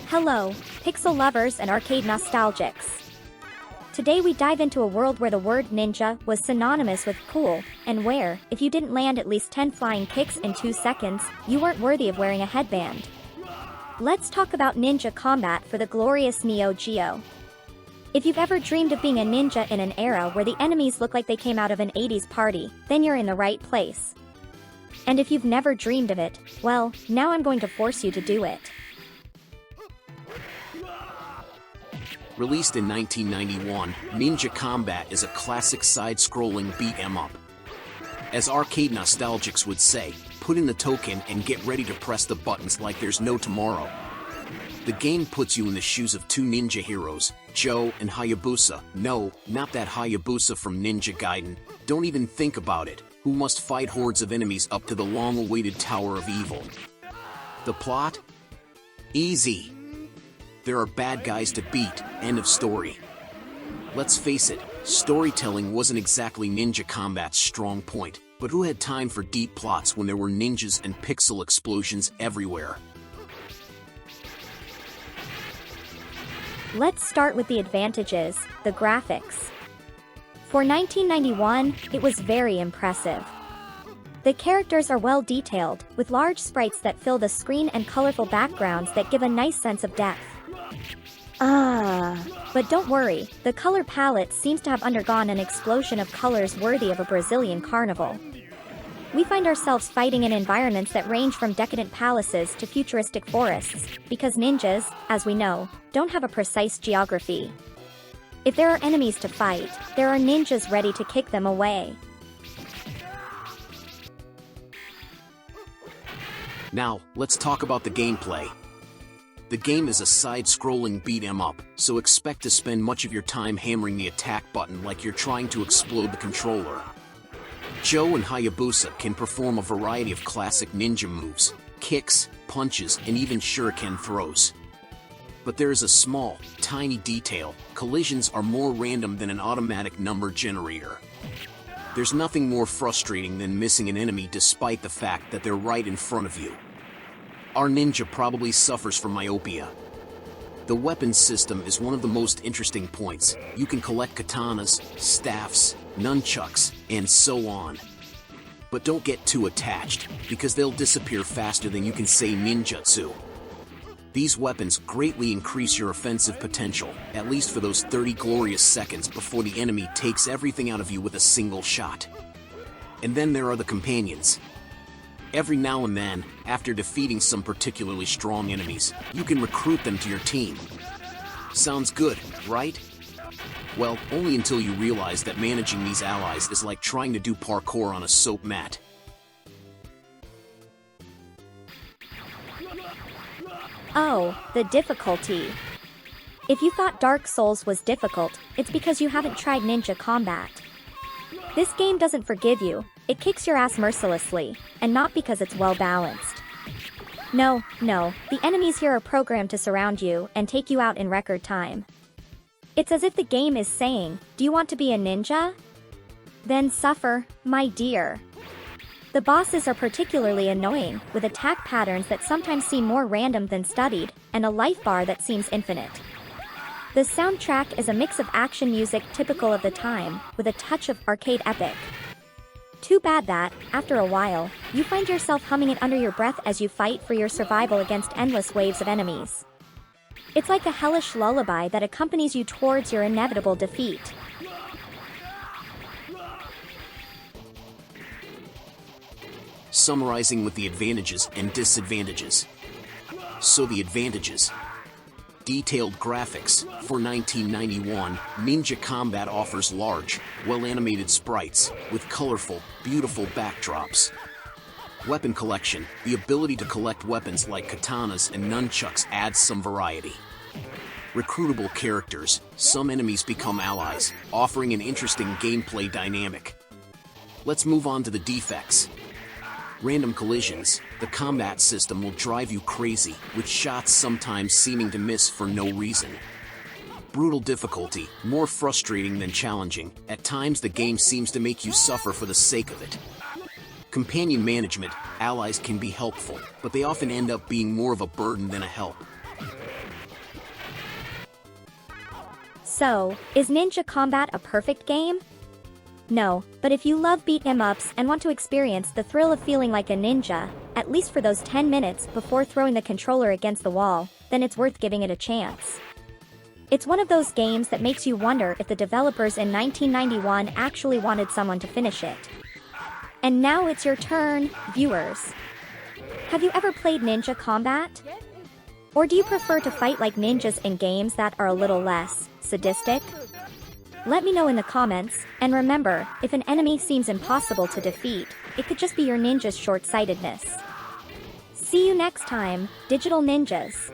Hello, pixel lovers and arcade nostalgics. Today we dive into a world where the word ninja was synonymous with cool, and where, if you didn't land at least 10 flying kicks in 2 seconds, you weren't worthy of wearing a headband. Let's talk about ninja combat for the glorious Neo Geo. If you've ever dreamed of being a ninja in an era where the enemies look like they came out of an 80s party, then you're in the right place. And if you've never dreamed of it, well, now I'm going to force you to do it. Released in 1991, Ninja Combat is a classic side-scrolling beat-em-up. As arcade nostalgics would say, put in the token and get ready to press the buttons like there's no tomorrow. The game puts you in the shoes of two ninja heroes, Joe and Hayabusa. No, not that Hayabusa from Ninja Gaiden, don't even think about it, who must fight hordes of enemies up to the long-awaited Tower of Evil. The plot? Easy. There are bad guys to beat, end of story. Let's face it, storytelling wasn't exactly Ninja Combat's strong point, but who had time for deep plots when there were ninjas and pixel explosions everywhere? Let's start with the advantages, the graphics. For 1991, it was very impressive. The characters are well detailed, with large sprites that fill the screen and colorful backgrounds that give a nice sense of depth. But don't worry, the color palette seems to have undergone an explosion of colors worthy of a Brazilian carnival. We find ourselves fighting in environments that range from decadent palaces to futuristic forests, because ninjas, as we know, don't have a precise geography. If there are enemies to fight, there are ninjas ready to kick them away. Now, let's talk about the gameplay. The game is a side-scrolling beat-em-up, so expect to spend much of your time hammering the attack button like you're trying to explode the controller. Joe and Hayabusa can perform a variety of classic ninja moves, kicks, punches, and even shuriken throws. But there is a small, tiny detail: collisions are more random than an automatic number generator. There's nothing more frustrating than missing an enemy despite the fact that they're right in front of you. Our ninja probably suffers from myopia. The weapons system is one of the most interesting points. You can collect katanas, staffs, nunchucks, and so on. But don't get too attached, because they'll disappear faster than you can say ninjutsu. These weapons greatly increase your offensive potential, at least for those 30 glorious seconds before the enemy takes everything out of you with a single shot. And then there are the companions. Every now and then, after defeating some particularly strong enemies, you can recruit them to your team. Sounds good, right? Well, only until you realize that managing these allies is like trying to do parkour on a soap mat. Oh, the difficulty. If you thought Dark Souls was difficult, it's because you haven't tried Ninja Combat. This game doesn't forgive you, it kicks your ass mercilessly, and not because it's well balanced. No, the enemies here are programmed to surround you and take you out in record time. It's as if the game is saying, do you want to be a ninja? Then suffer, my dear. The bosses are particularly annoying, with attack patterns that sometimes seem more random than studied, and a life bar that seems infinite. The soundtrack is a mix of action music typical of the time, with a touch of arcade epic. Too bad that, after a while, you find yourself humming it under your breath as you fight for your survival against endless waves of enemies. It's like a hellish lullaby that accompanies you towards your inevitable defeat. Summarizing with the advantages and disadvantages. So the advantages. Detailed graphics. For 1991, Ninja Combat offers large, well-animated sprites, with colorful, beautiful backdrops. Weapon collection. The ability to collect weapons like katanas and nunchucks adds some variety. Recruitable characters. Some enemies become allies, offering an interesting gameplay dynamic. Let's move on to the defects. Random collisions. The combat system will drive you crazy, with shots sometimes seeming to miss for no reason. Brutal difficulty, more frustrating than challenging. At times the game seems to make you suffer for the sake of it. Companion management. Allies can be helpful, but they often end up being more of a burden than a help. So, is Ninja Combat a perfect game? No, but if you love beat 'em ups and want to experience the thrill of feeling like a ninja, at least for those 10 minutes before throwing the controller against the wall, then it's worth giving it a chance. It's one of those games that makes you wonder if the developers in 1991 actually wanted someone to finish it. And now it's your turn, viewers. Have you ever played Ninja Combat? Or do you prefer to fight like ninjas in games that are a little less sadistic? Let me know in the comments, and remember, if an enemy seems impossible to defeat, it could just be your ninja's short-sightedness. See you next time, Digital Ninjas.